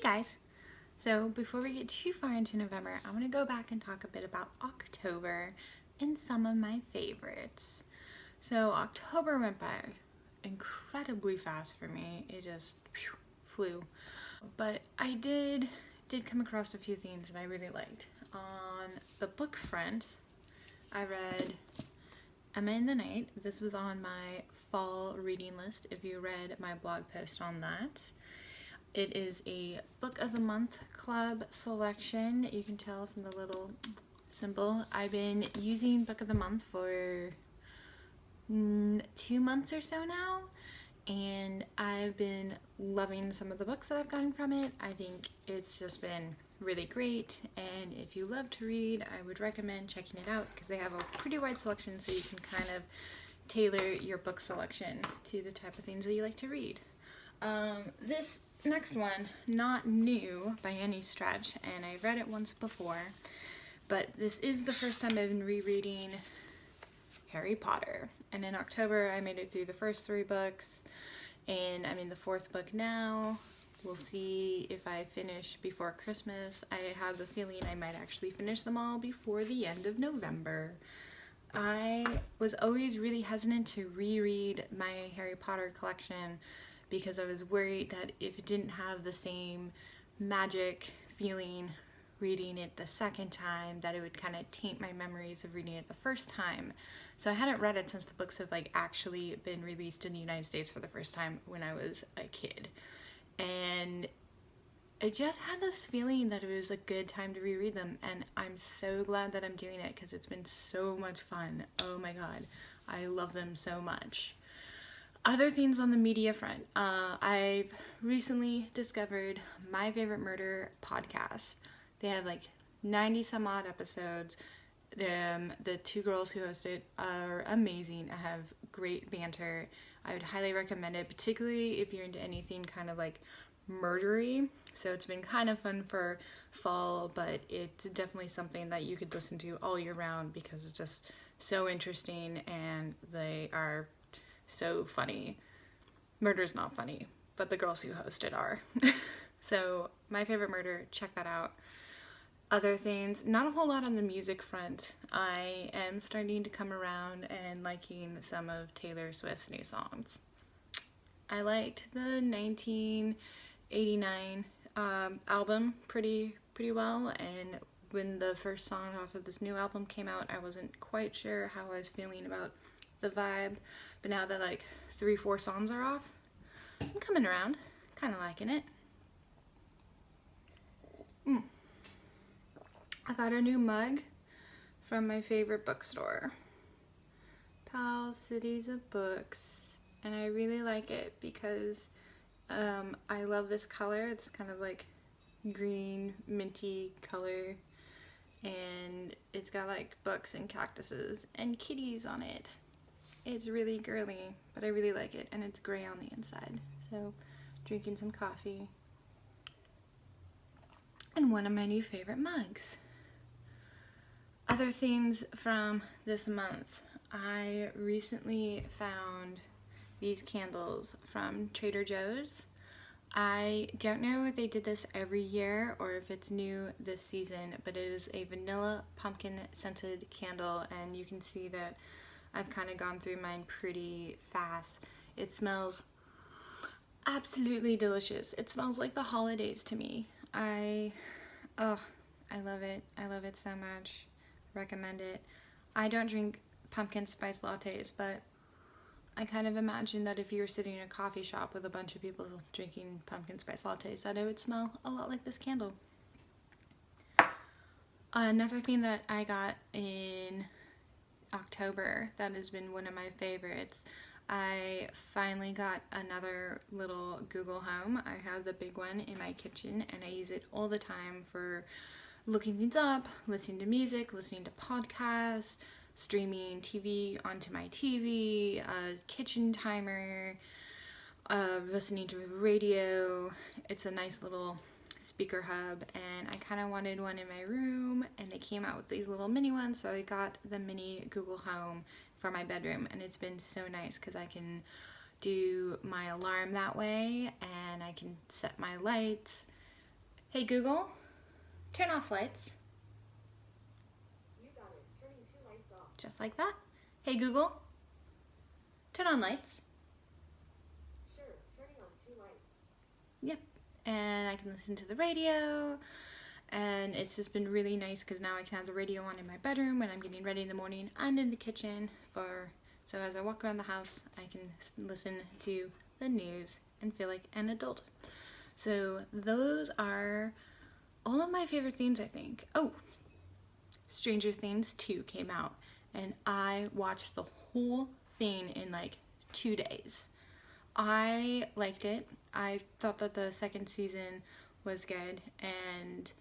guys! So before we get too far into November, I'm going to go back and talk a bit about October and some of my favorites. So October went by incredibly fast for me. It just flew. But I did come across a few things that I really liked. On the book front, I read Emma in the Night. This was on my fall reading list if you read my blog post on that. It is a Book of the Month Club selection. You can tell from the little symbol. I've been using Book of the Month for 2 months or so now, and I've been loving some of the books that I've gotten from it. I think it's just been really great, and if you love to read, I would recommend checking it out because they have a pretty wide selection, so you can kind of tailor your book selection to the type of things that you like to read. This next one, not new by any stretch, and I've read it once before, but this is the first time I've been rereading Harry Potter. And in October, I made it through the first 3 books, and I'm in the 4th book now. We'll see if I finish before Christmas. I have the feeling I might actually finish them all before the end of November. I was always really hesitant to reread my Harry Potter collection because I was worried that if it didn't have the same magic feeling reading it the second time, that it would kind of taint my memories of reading it the first time. So I hadn't read it since the books have actually been released in the United States for the first time when I was a kid. And I just had this feeling that it was a good time to reread them, and I'm so glad that I'm doing it because it's been so much fun. Oh my god, I love them so much. Other things on the media front, I've recently discovered My Favorite Murder podcast. They have 90 some odd episodes. The 2 girls who host it are amazing. I have great banter. I would highly recommend it, particularly if you're into anything kind of murdery. So it's been kind of fun for fall, but it's definitely something that you could listen to all year round because it's just so interesting and they are so funny. Murder's not funny, but the girls who host it are. So My Favorite Murder, check that out. Other things, not a whole lot on the music front. I am starting to come around and liking some of Taylor Swift's new songs. I liked the 1989 album pretty well, and when the first song off of this new album came out, I wasn't quite sure how I was feeling about the vibe, but now that 3-4 songs are off, I'm coming around, kind of liking it. I got a new mug from my favorite bookstore, Powell's Cities of Books, and I really like it because I love this color. It's kind of green minty color, and it's got books and cactuses and kitties on it. It's really girly, but I really like it, and it's gray on the inside. So, drinking some coffee and one of my new favorite mugs. Other things from this month. I recently found these candles from Trader Joe's. I don't know if they did this every year or if it's new this season, but it is a vanilla pumpkin scented candle, and you can see that I've kind of gone through mine pretty fast. It smells absolutely delicious. It smells like the holidays to me. I love it. I love it so much. Recommend it. I don't drink pumpkin spice lattes, but I kind of imagine that if you were sitting in a coffee shop with a bunch of people drinking pumpkin spice lattes, that it would smell a lot like this candle. Another thing that I got in October that has been one of my favorites, I finally got another little Google Home. I have the big one in my kitchen, and I use it all the time for looking things up, listening to music, listening to podcasts, streaming TV onto my TV, a kitchen timer, listening to the radio. It's a nice little speaker hub, and I kind of wanted one in my room, and they came out with these little mini ones, so I got the mini Google Home for my bedroom, and it's been so nice because I can do my alarm that way, and I can set my lights, Hey Google, turn off lights. You got it. Turning 2 lights off. Just like that. Hey Google, turn on lights. Sure, turning on 2 lights. Yep. And I can listen to the radio. And it's just been really nice because now I can have the radio on in my bedroom when I'm getting ready in the morning and in the kitchen so as I walk around the house, I can listen to the news and feel like an adult. So those are all of my favorite things, I think. Oh, Stranger Things 2 came out and I watched the whole thing in like 2 days. I liked it. I thought that the second season was good, and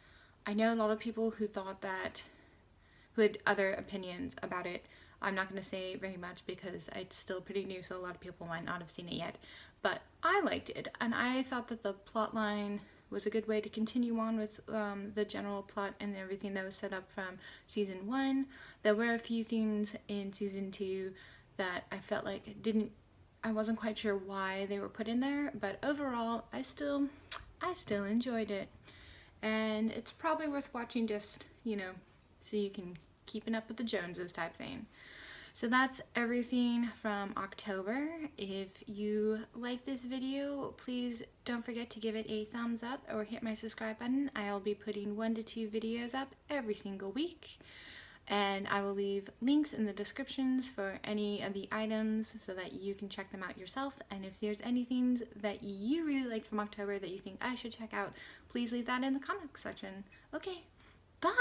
I know a lot of people who had other opinions about it. I'm not going to say very much because it's still pretty new, so a lot of people might not have seen it yet. But I liked it, and I thought that the plot line was a good way to continue on with the general plot and everything that was set up from season 1. There were a few things in season 2 that I felt like I wasn't quite sure why they were put in there, but overall, I still enjoyed it. And it's probably worth watching just, so you can keeping up with the Joneses type thing. So that's everything from October. If you like this video, please don't forget to give it a thumbs up or hit my subscribe button. I'll be putting 1 to 2 videos up every single week. And I will leave links in the descriptions for any of the items so that you can check them out yourself. And if there's anything that you really liked from October that you think I should check out, please leave that in the comment section. Okay, bye!